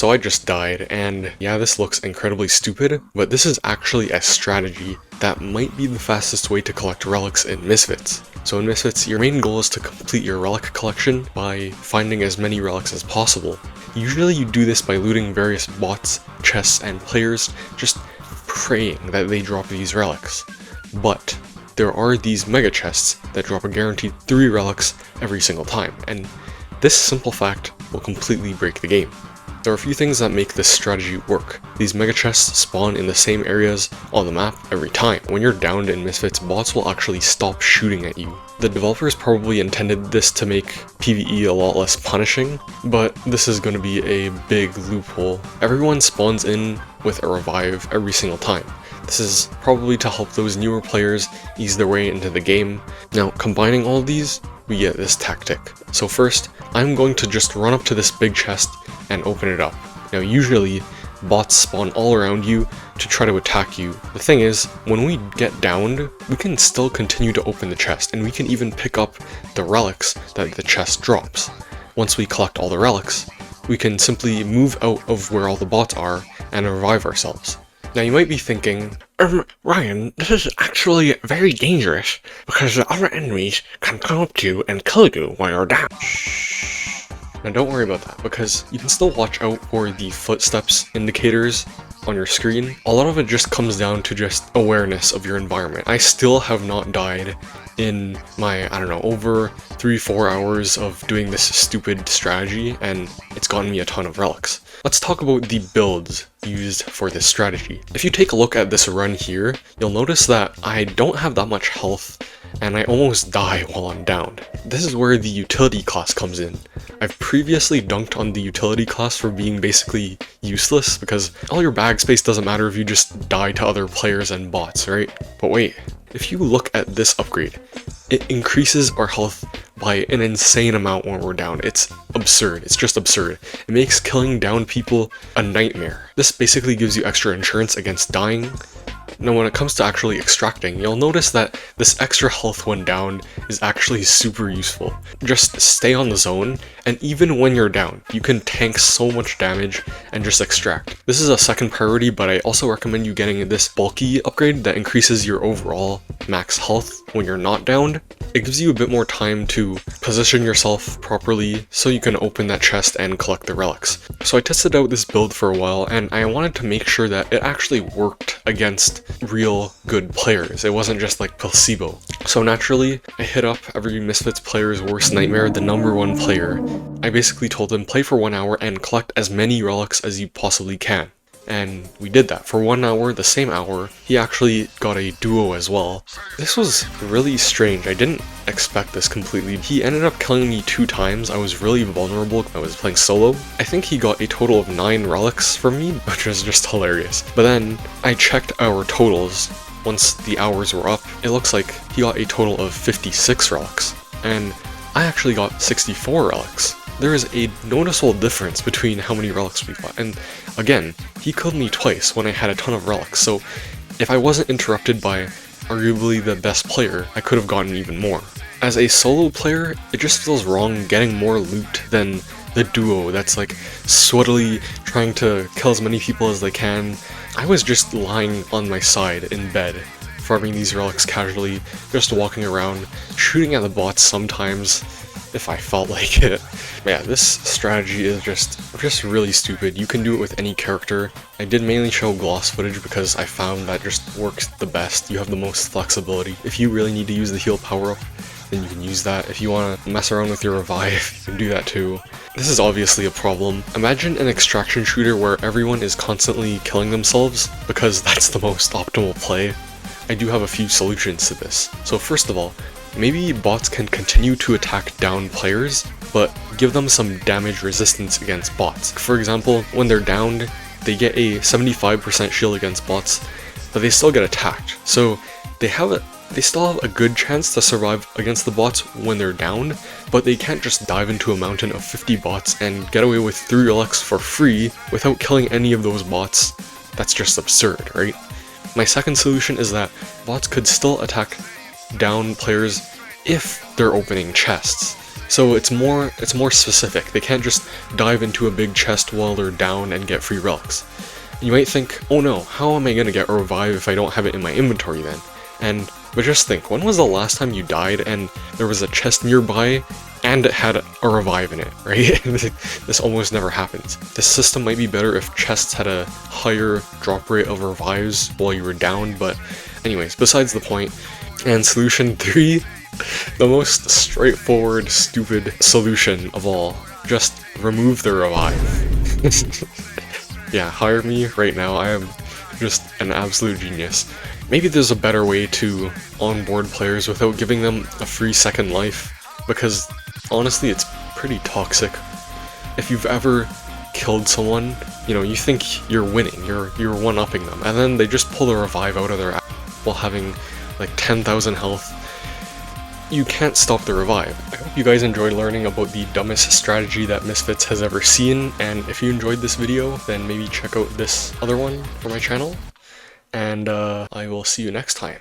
So I just died, and yeah, this looks incredibly stupid, but this is actually a strategy that might be the fastest way to collect relics in Misfitz. So in Misfitz, your main goal is to complete your relic collection by finding as many relics as possible. Usually you do this by looting various bots, chests, and players, just praying that they drop these relics. But there are these mega chests that drop a guaranteed 3 relics every single time, and this simple fact will completely break the game. There are a few things that make this strategy work. These mega chests spawn in the same areas on the map every time. When you're downed in Misfitz, bots will actually stop shooting at you. The developers probably intended this to make PvE a lot less punishing, but this is going to be a big loophole. Everyone spawns in with a revive every single time. This is probably to help those newer players ease their way into the game. Now, combining all of these, we get this tactic. So first, I'm going to just run up to this big chest and open it up. Now usually, bots spawn all around you to try to attack you. The thing is, when we get downed, we can still continue to open the chest, and we can even pick up the relics that the chest drops. Once we collect all the relics, we can simply move out of where all the bots are and revive ourselves. Now you might be thinking, Ryan, this is actually very dangerous because the other enemies can come up to you and kill you while you're down. Now don't worry about that, because you can still watch out for the footsteps indicators on your screen. A lot of it just comes down to just awareness of your environment. I still have not died in my, over 3-4 hours of doing this stupid strategy, and it's gotten me a ton of relics. Let's talk about the builds used for this strategy. If you take a look at this run here, you'll notice that I don't have that much health, and I almost die while I'm downed. This is where the utility class comes in. I've previously dunked on the utility class for being basically useless, because all your bag space doesn't matter if you just die to other players and bots, right? But wait, if you look at this upgrade, it increases our health by an insane amount when we're down. It's absurd. It's just absurd. It makes killing down people a nightmare. This basically gives you extra insurance against dying. Now when it comes to actually extracting, you'll notice that this extra health when down is actually super useful. Just stay on the zone, and even when you're down, you can tank so much damage and just extract. This is a second priority, but I also recommend you getting this bulky upgrade that increases your overall max health when you're not downed. It gives you a bit more time to position yourself properly so you can open that chest and collect the relics. So I tested out this build for a while, and I wanted to make sure that it actually worked against real good players. It wasn't just like placebo. So naturally, I hit up every Misfitz player's worst nightmare, the #1 player. I basically told him play for 1 hour and collect as many relics as you possibly can. And we did that. For 1 hour, the same hour, he actually got a duo as well. This was really strange. I didn't expect this completely. He ended up killing me 2 times. I was really vulnerable. I was playing solo. I think he got a total of 9 relics from me, which was just hilarious. But then I checked our totals. Once the hours were up, it looks like he got a total of 56 relics. And I actually got 64 relics. There is a noticeable difference between how many relics we got, and again, he killed me twice when I had a ton of relics, so if I wasn't interrupted by arguably the best player, I could have gotten even more. As a solo player, it just feels wrong getting more loot than the duo that's like sweatily trying to kill as many people as they can. I was just lying on my side in bed, farming these relics casually, just walking around, shooting at the bots sometimes, if I felt like it. But yeah, this strategy is just really stupid. You can do it with any character. I did mainly show gloss footage because I found that just works the best. You have the most flexibility. If you really need to use the heal power-up, then you can use that. If you want to mess around with your revive, you can do that too. This is obviously a problem. Imagine an extraction shooter where everyone is constantly killing themselves, because that's the most optimal play. I do have a few solutions to this. So first of all, maybe bots can continue to attack down players, but give them some damage resistance against bots. For example, when they're downed, they get a 75% shield against bots, but they still get attacked. So they still have a good chance to survive against the bots when they're downed, but they can't just dive into a mountain of 50 bots and get away with 3 relics for free without killing any of those bots. That's just absurd, right? My second solution is that bots could still attack down players if they're opening chests. So it's more specific. They can't just dive into a big chest while they're down and get free relics. You might think, oh no, how am I gonna get a revive if I don't have it in my inventory then? But just think, when was the last time you died and there was a chest nearby and it had a revive in it, right? This almost never happens. This system might be better if chests had a higher drop rate of revives while you were down, but anyways, besides the point. And solution 3, the most straightforward, stupid solution of all. Just remove the revive. Yeah, hire me right now, I am just an absolute genius. Maybe there's a better way to onboard players without giving them a free second life, because honestly it's pretty toxic. If you've ever killed someone, you know, you think you're winning, you're one-upping them, and then they just pull the revive out of their ass while having like 10,000 health. You can't stop the revive. I hope you guys enjoyed learning about the dumbest strategy that Misfitz has ever seen, and if you enjoyed this video, then maybe check out this other one for my channel, and I will see you next time.